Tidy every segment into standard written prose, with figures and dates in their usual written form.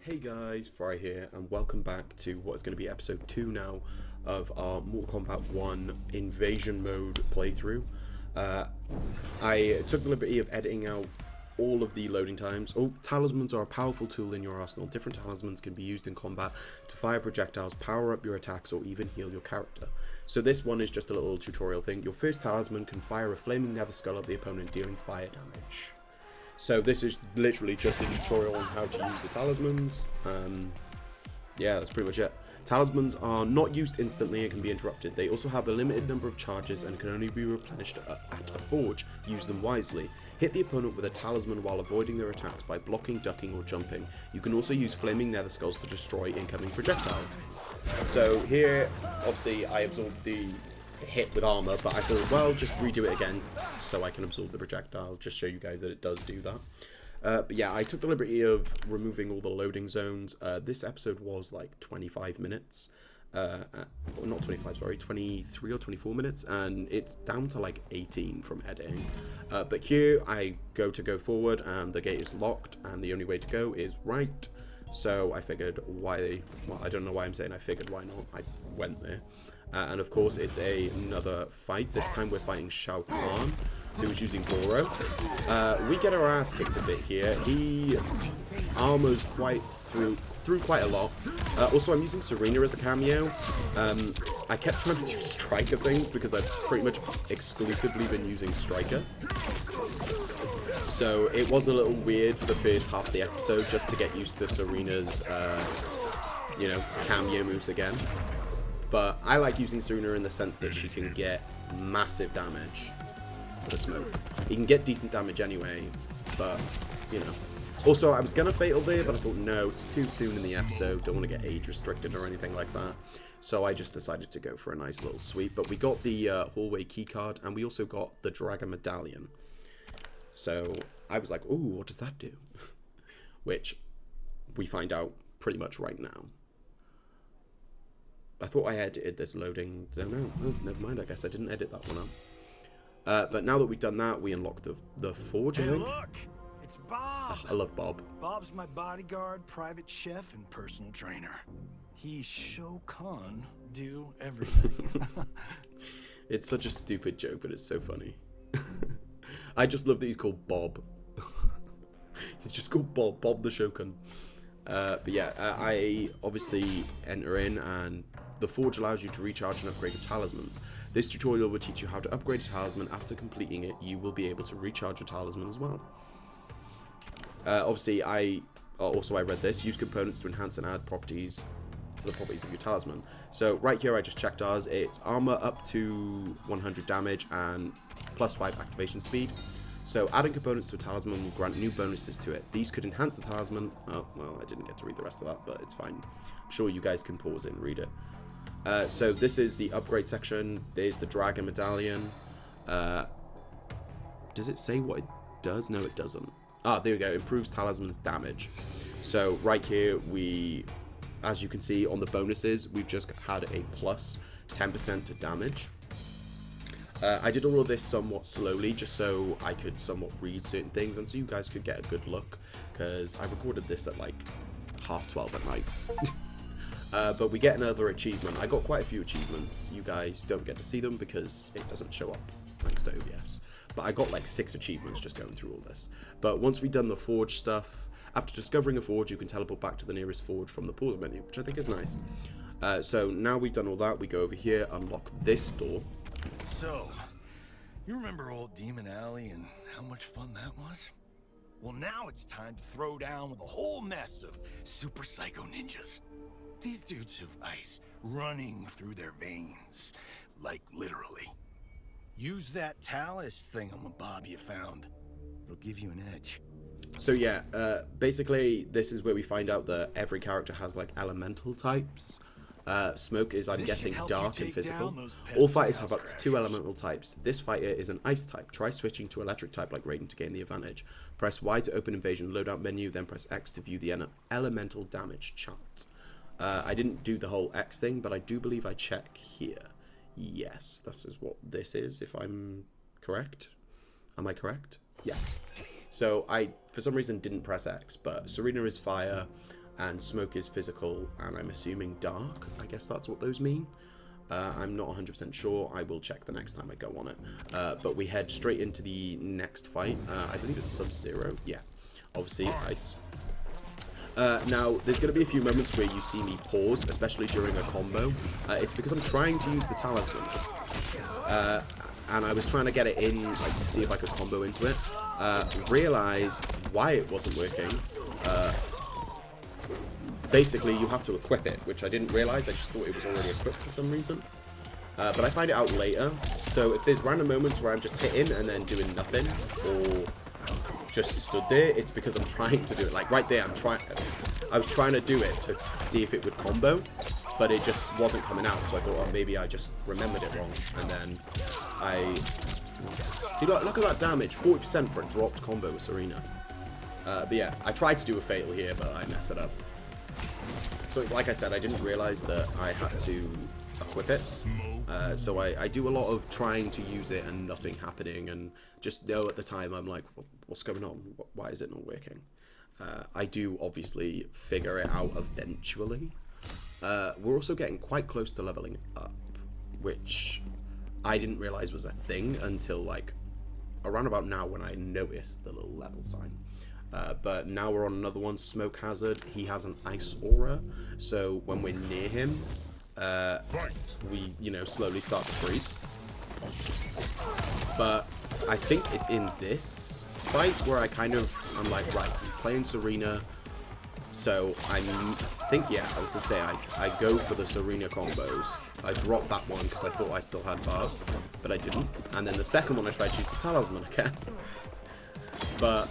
Hey guys, Fry here, and welcome back to what is going to be episode 2 now of our Mortal Kombat 1 Invasion Mode playthrough. I took the liberty of editing out all of the loading times. Talismans are a powerful tool in your arsenal. Different talismans can be used in combat to fire projectiles, power up your attacks, or even heal your character. So this one is just a little tutorial thing. Your first talisman can fire a flaming nether skull at the opponent, dealing fire damage. So this is literally just a tutorial on how to use the talismans. Yeah, that's pretty much it. Talismans are not used instantly and can be interrupted. They also have a limited number of charges and can only be replenished at a forge. Use them wisely. Hit the opponent with a talisman while avoiding their attacks by blocking, ducking, or jumping. You can also use flaming nether skulls to destroy incoming projectiles. So here, obviously, I absorbed the hit with armor, but I thought, well, just redo it again so I can absorb the projectile, just show you guys that it does do that. But yeah, I took the liberty of removing all the loading zones. This episode was like 25 minutes, not 25, sorry, 23 or 24 minutes, and it's down to like 18 from editing. But here I go forward, and the gate is locked, and the only way to go is right. So I figured, well, I don't know why I'm saying I figured, why not? I went there. And of course, it's another fight. This time we're fighting Shao Kahn, who is using Goro. We get our ass kicked a bit here. He armors through quite a lot. Also, I'm using Sareena as a cameo. I kept trying to do Striker things because I've pretty much exclusively been using Striker. So it was a little weird for the first half of the episode just to get used to Sareena's, cameo moves again. But I like using Sareena in the sense that she can get massive damage for smoke. You can get decent damage anyway, but, you know. Also, I was going to fatal there, but I thought, no, it's too soon in the episode. Don't want to get age restricted or anything like that. So I just decided to go for a nice little sweep. But we got the hallway keycard, and we also got the Dragon Medallion. So I was like, ooh, what does that do? Which we find out pretty much right now. I thought I edited this loading. No, never mind. I guess I didn't edit that one up. But now that we've done that, we unlock the forge, I think. Look, it's Bob. I love Bob. Bob's my bodyguard, private chef, and personal trainer. He's Shao Kahn, do everything. It's such a stupid joke, but it's so funny. I just love that he's called Bob. He's just called Bob the Shogun. But yeah, I obviously enter in, and the forge allows you to recharge and upgrade your talismans. This tutorial will teach you how to upgrade a talisman. After completing it, you will be able to recharge your talisman as well. Obviously, I read this. Use components to enhance and add properties to the properties of your talisman. So right here, I just checked ours. It's armor up to 100 damage and plus 5 activation speed. So adding components to a talisman will grant new bonuses to it. These could enhance the talisman. Oh, well, I didn't get to read the rest of that, but it's fine. I'm sure you guys can pause it and read it. So this is the upgrade section. There's the Dragon Medallion. Does it say what it does? No, it doesn't. Ah, there we go. Improves talisman's damage. So right here, as you can see on the bonuses, we've just had a plus 10% to damage. I did all of this somewhat slowly, just so I could somewhat read certain things, and so you guys could get a good look, because I recorded this at like 12:30 at night. But we get another achievement. I got quite a few achievements. You guys don't get to see them because it doesn't show up, thanks to OBS. But I got like 6 achievements just going through all this. But once we've done the forge stuff, after discovering a forge, you can teleport back to the nearest forge from the pause menu, which I think is nice. So now we've done all that, we go over here, unlock this door. So, you remember old Demon Alley and how much fun that was? Well, now it's time to throw down with a whole mess of super psycho ninjas. These dudes have ice running through their veins, like literally. Use that talus thingamabob you found. It'll give you an edge. So yeah, basically this is where we find out that every character has like elemental types. Smoke is, I'm guessing, dark and physical. All fighters have up to 2 elemental types. This fighter is an ice type. Try switching to electric type like Raiden to gain the advantage. Press Y to open invasion loadout menu, then press X to view the elemental damage chart. I didn't do the whole X thing, but I do believe I check here. Yes, this is what this is, if I'm correct. Am I correct? Yes. So I, for some reason, didn't press X, but Sareena is fire. and smoke is physical, and I'm assuming dark. I guess that's what those mean. I'm not 100% sure. I will check the next time I go on it. But we head straight into the next fight. I believe it's Sub-Zero. Yeah, obviously ice. Now, there's going to be a few moments where you see me pause, especially during a combo. It's because I'm trying to use the talisman. And I was trying to get it in, like, to see if I could combo into it. Realized why it wasn't working. Basically, you have to equip it, which I didn't realize. I just thought it was already equipped for some reason. But I find it out later. So if there's random moments where I'm just hitting and then doing nothing, or just stood there, it's because I'm trying to do it. Like right there, I was trying to do it to see if it would combo, but it just wasn't coming out. So I thought, oh, maybe I just remembered it wrong. And then see, look at that damage, 40% for a dropped combo with Sareena. But yeah, I tried to do a fatal here, but I messed it up. So like I said, I didn't realize that I had to equip it. So I do a lot of trying to use it and nothing happening, and just know at the time I'm like, what's going on? Why is it not working? I do obviously figure it out eventually. We're also getting quite close to leveling up, which I didn't realize was a thing until like around about now when I noticed the little level sign. But now we're on another one, Smoke Hazard. He has an ice aura, so when we're near him, we, you know, slowly start to freeze. But I think it's in this fight where I'm like, right, I'm playing Sareena, so I think, yeah, I was gonna say, I go for the Sareena combos. I dropped that one because I thought I still had bar, but I didn't. And then the second one I tried to use the talisman again. But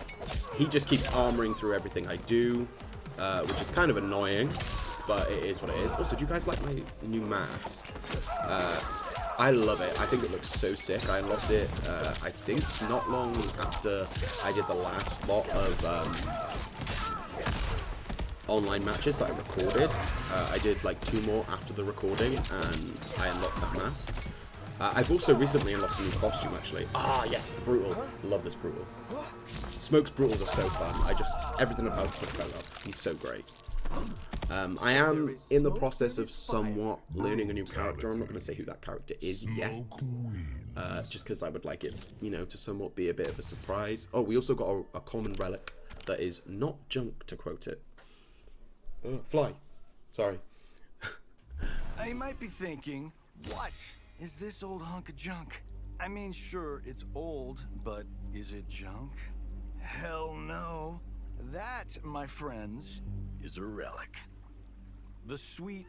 he just keeps armoring through everything I do, which is kind of annoying, but it is what it is. Also, do you guys like my new mask? I love it. I think it looks so sick. I unlocked it, I think, not long after I did the last lot of online matches that I recorded. I did like 2 more after the recording, and I unlocked that mask. I've also recently unlocked a new costume, actually. Ah, yes, the Brutal. Love this Brutal. Smoke's Brutals are so fun. Everything about Smoke I love. He's so great. I am in the process of somewhat learning a new character. I'm not going to say who that character is yet. Just because I would like it, you know, to somewhat be a bit of a surprise. Oh, we also got a common relic that is not junk, to quote it. Fly. Sorry. I might be thinking, what is this old hunk of junk? I mean, sure, it's old, but is it junk? Hell no. That, my friends, is a relic. The sweet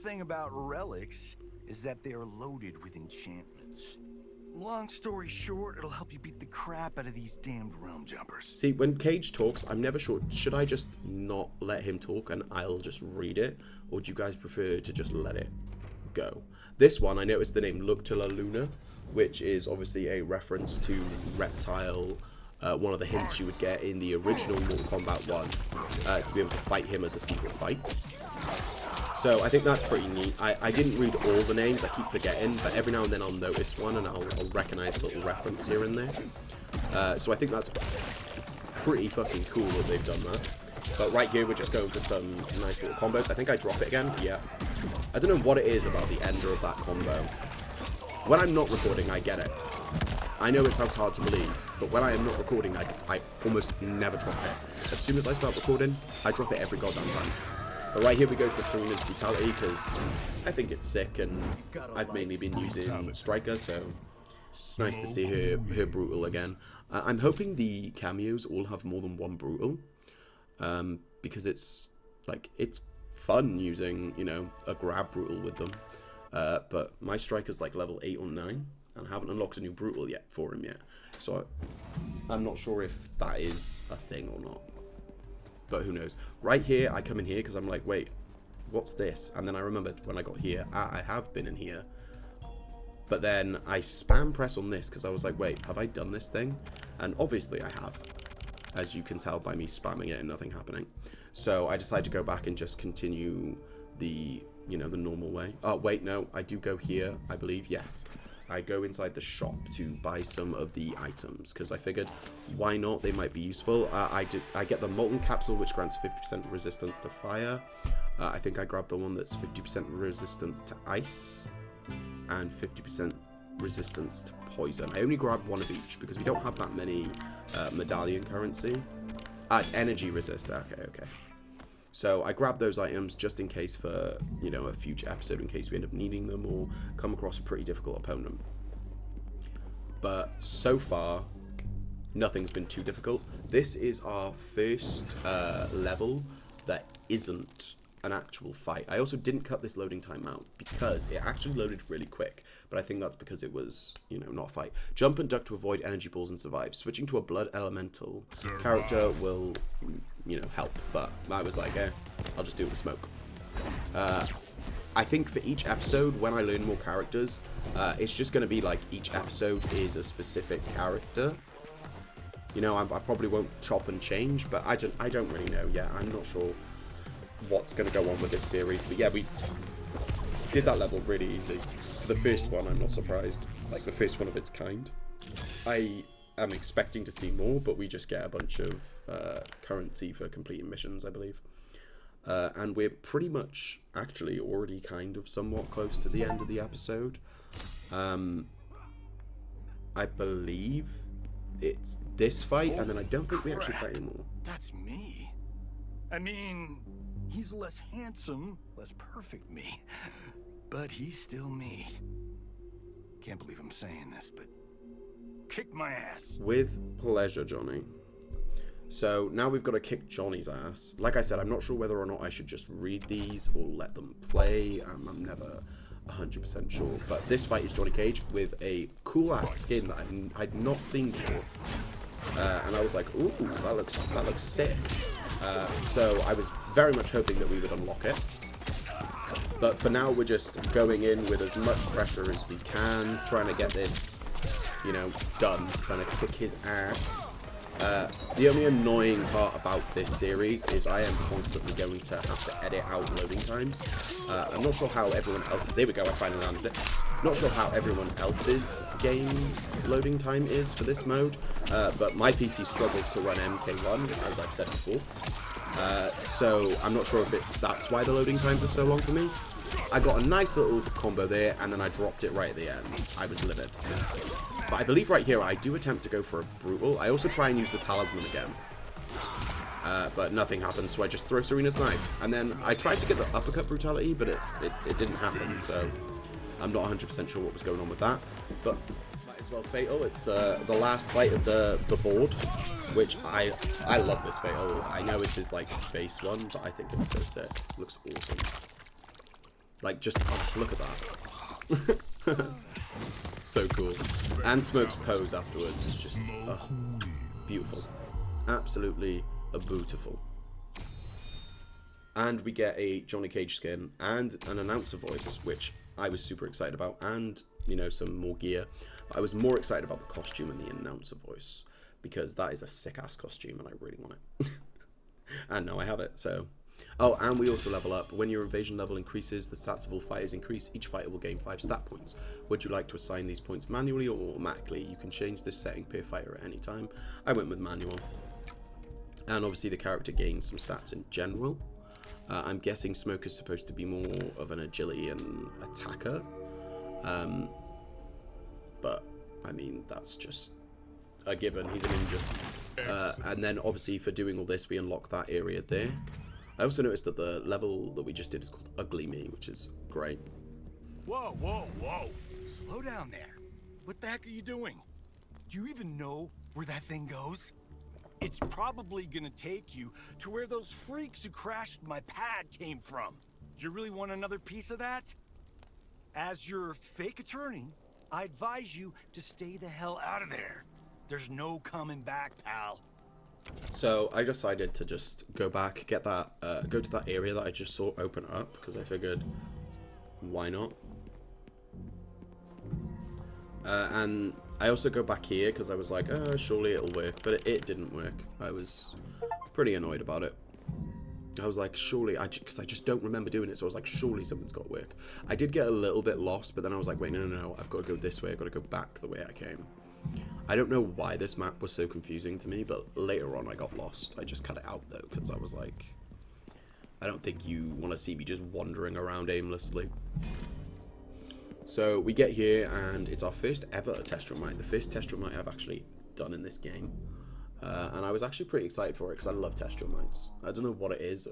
thing about relics is that they are loaded with enchantments. Long story short, it'll help you beat the crap out of these damned realm jumpers. See, when Cage talks, I'm never sure, should I just not let him talk and I'll just read it? Or do you guys prefer to just let it go? This one, I noticed the name Look to La Luna, which is obviously a reference to Reptile, one of the hints you would get in the original Mortal Kombat 1, to be able to fight him as a secret fight. So I think that's pretty neat. I didn't read all the names, I keep forgetting, but every now and then I'll notice one and I'll recognize a little reference here and there. So I think that's pretty fucking cool that they've done that. But right here we're just going for some nice little combos. I think I drop it again, yeah. I don't know what it is about the ender of that combo. When I'm not recording, I get it. I know it sounds hard to believe, but when I am not recording, I almost never drop it. As soon as I start recording, I drop it every goddamn time. But right here we go for Sareena's brutality, because I think it's sick, and I've mainly been using Striker, so it's nice to see her brutal again. I'm hoping the cameos all have more than one brutal, because it's fun using, you know, a grab brutal with them. But my Striker's like level 8 or 9, and I haven't unlocked a new brutal yet for him yet. So I'm not sure if that is a thing or not. But who knows. Right here, I come in here because I'm like, wait, what's this? And then I remembered when I got here, I have been in here. But then I spam press on this because I was like, wait, have I done this thing? And obviously I have, as you can tell by me spamming it and nothing happening. So I decided to go back and just continue the, you know, the normal way. Oh, wait, no, I do go here, I believe, yes. I go inside the shop to buy some of the items, because I figured, why not? They might be useful. I get the Molten Capsule, which grants 50% resistance to fire. I think I grabbed the one that's 50% resistance to ice, and 50% resistance to poison. I only grabbed one of each, because we don't have that many medallion currency. It's energy resist. Okay. So I grabbed those items just in case for, you know, a future episode, in case we end up needing them or come across a pretty difficult opponent. But so far, nothing's been too difficult. This is our first level that isn't an actual fight. I also didn't cut this loading time out because it actually loaded really quick, but I think that's because it was, you know, not a fight. Jump and duck to avoid energy balls and survive. Switching to a blood elemental character will, you know, help, but I was like, I'll just do it with smoke. I think for each episode, when I learn more characters, it's just going to be like each episode is a specific character. You know, I probably won't chop and change, but I don't really know yet. I'm not sure what's going to go on with this series, but yeah, we did that level really easy. For the first one, I'm not surprised. Like, the first one of its kind. I am expecting to see more, but we just get a bunch of currency for completing missions, I believe. And we're pretty much actually already kind of somewhat close to the end of the episode. I believe it's this fight, and then I don't think we actually fight anymore. That's me. I mean, he's less handsome, less perfect me, but he's still me. Can't believe I'm saying this, but kick my ass. With pleasure, Johnny. So now we've got to kick Johnny's ass. Like I said, I'm not sure whether or not I should just read these or let them play. I'm never 100% sure. But this fight is Johnny Cage with a cool ass skin that I'd not seen before. And I was like, ooh, that looks sick. So I was very much hoping that we would unlock it. But for now, we're just going in with as much pressure as we can, trying to get this, you know, done, trying to kick his ass. The only annoying part about this series is I am constantly going to have to edit out loading times. I'm not sure how everyone else... There we go, I finally landed it. Not sure how everyone else's game loading time is for this mode, but my PC struggles to run MK1, as I've said before. So I'm not sure if that's why the loading times are so long for me. I got a nice little combo there, and then I dropped it right at the end. I was livid. But I believe right here I do attempt to go for a brutal. I also try and use the talisman again. But nothing happens, so I just throw Sareena's knife. And then I tried to get the uppercut brutality, but it didn't happen, so I'm not 100% sure what was going on with that. But might as well Fatal. It's the last fight of the board, which I love this Fatal. I know it's his like base one, but I think it's so sick. It looks awesome. Like, just look at that. So cool. And Smoke's pose afterwards is just beautiful. Absolutely beautiful. And we get a Johnny Cage skin and an announcer voice, which I was super excited about, and, you know, some more gear. But I was more excited about the costume and the announcer voice, because that is a sick-ass costume and I really want it. And now I have it, so... Oh, and we also level up. When your invasion level increases, the stats of all fighters increase. Each fighter will gain 5 stat points. Would you like to assign these points manually or automatically? You can change this setting per fighter at any time. I went with manual. And obviously the character gains some stats in general. I'm guessing Smoke is supposed to be more of an agility and attacker. But, I mean, that's just a given. He's a ninja. And then obviously for doing all this, we unlock that area there. I also noticed that the level that we just did is called Ugly Me, which is great. Whoa, whoa, whoa. Slow down there. What the heck are you doing? Do you even know where that thing goes? It's probably gonna take you to where those freaks who crashed my pad came from. Do you really want another piece of that? As your fake attorney, I advise you to stay the hell out of there. There's no coming back, pal. So I decided to just go back, get that, go to that area that I just saw open up, because I figured, why not? And I also go back here because I was like, surely it'll work, but it didn't work. I was pretty annoyed about it. I was like, surely, because I just don't remember doing it, so I was like, surely something's got to work. I did get a little bit lost, but then I was like, wait, no, I've got to go this way, I've got to go back the way I came. I don't know why this map was so confusing to me, but later on I got lost. I just cut it out, though, because I was like, I don't think you want to see me just wandering around aimlessly. So we get here, and it's our first ever test run mine, the first test run mine I've actually done in this game. And I was actually pretty excited for it because I love test drum mites. I don't know what it is.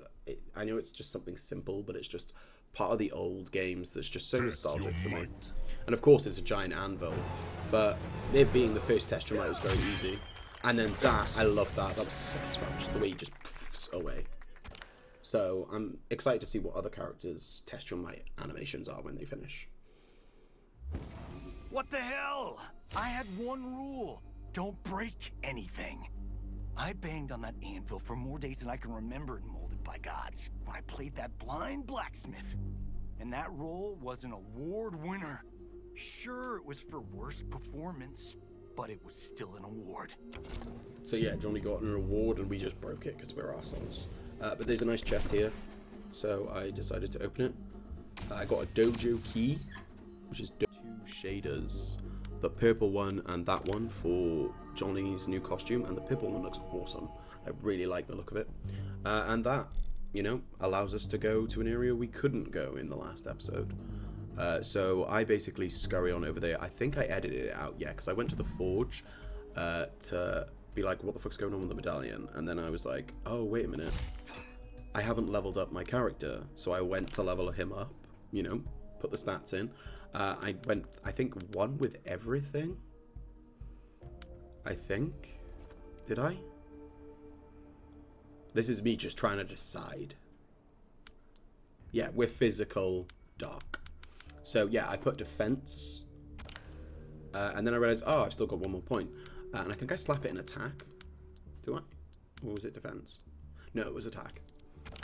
I know it's just something simple, but it's just part of the old games that's just so nostalgic for me. And of course, it's a giant anvil, but it being the first test drum mite was very easy. And then that, I love that. That was satisfying, just the way you just pffs away. So I'm excited to see what other characters' test drum mite animations are when they finish. What the hell? I had one rule. Don't break anything. I banged on that anvil for more days than I can remember in Molded by Gods when I played that blind blacksmith. And that role was an award winner. Sure, it was for worst performance, but it was still an award. So yeah, Johnny got an award and we just broke it because we're arseholes. But there's a nice chest here, so I decided to open it. I got a dojo key, which is 2 shaders. The purple one and that one for Johnny's new costume, and the purple one looks awesome. I really like the look of it. And that, you know, allows us to go to an area we couldn't go in the last episode. So I basically scurry on over there. I think I edited it out, yeah, because I went to the forge to be like, what the fuck's going on with the medallion? And then I was like, oh, wait a minute. I haven't leveled up my character. So I went to level him up, you know, put the stats in. I went, I think, 1 with everything. I think. Did I? This is me just trying to decide. Yeah, we're physical dark. So, yeah, I put defense. And then I realized, oh, I've still got 1 more point. And I think I slap it in attack. Do I? Or was it defense? No, it was attack.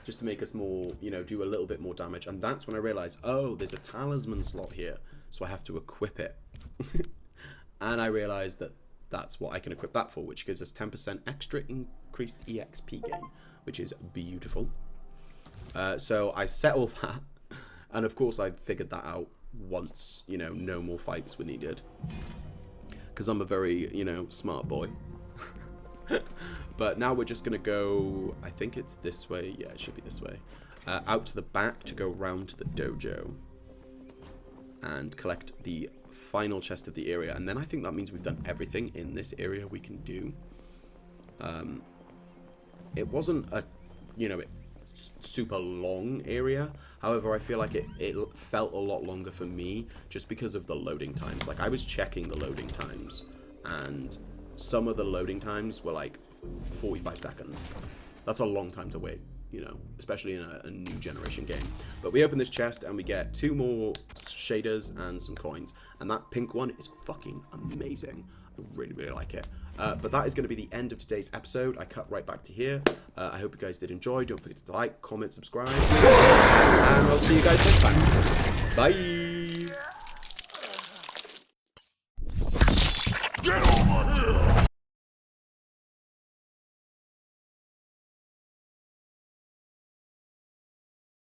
Just to make us more, you know, do a little bit more damage. And that's when I realized, oh, there's a talisman slot here. So I have to equip it. And I realized that that's what I can equip that for, which gives us 10% extra increased EXP gain, which is beautiful. So I set all that. And of course, I figured that out once, you know, no more fights were needed. Because I'm a very, you know, smart boy. But now we're just going to go, I think it's this way. Yeah, it should be this way. Out to the back to go round to the dojo. And collect the final chest of the area. And then I think that means we've done everything in this area we can do. It wasn't a, you know, super long area. However, I feel like it felt a lot longer for me just because of the loading times. Like, I was checking the loading times. And some of the loading times were like 45 seconds. That's a long time to wait, you know, especially in a new generation game. But we open this chest and we get 2 more shaders and some coins. And that pink one is fucking amazing. I really, really like it. But that is going to be the end of today's episode. I cut right back to here. I hope you guys did enjoy. Don't forget to like, comment, subscribe. And I'll see you guys next time. Bye.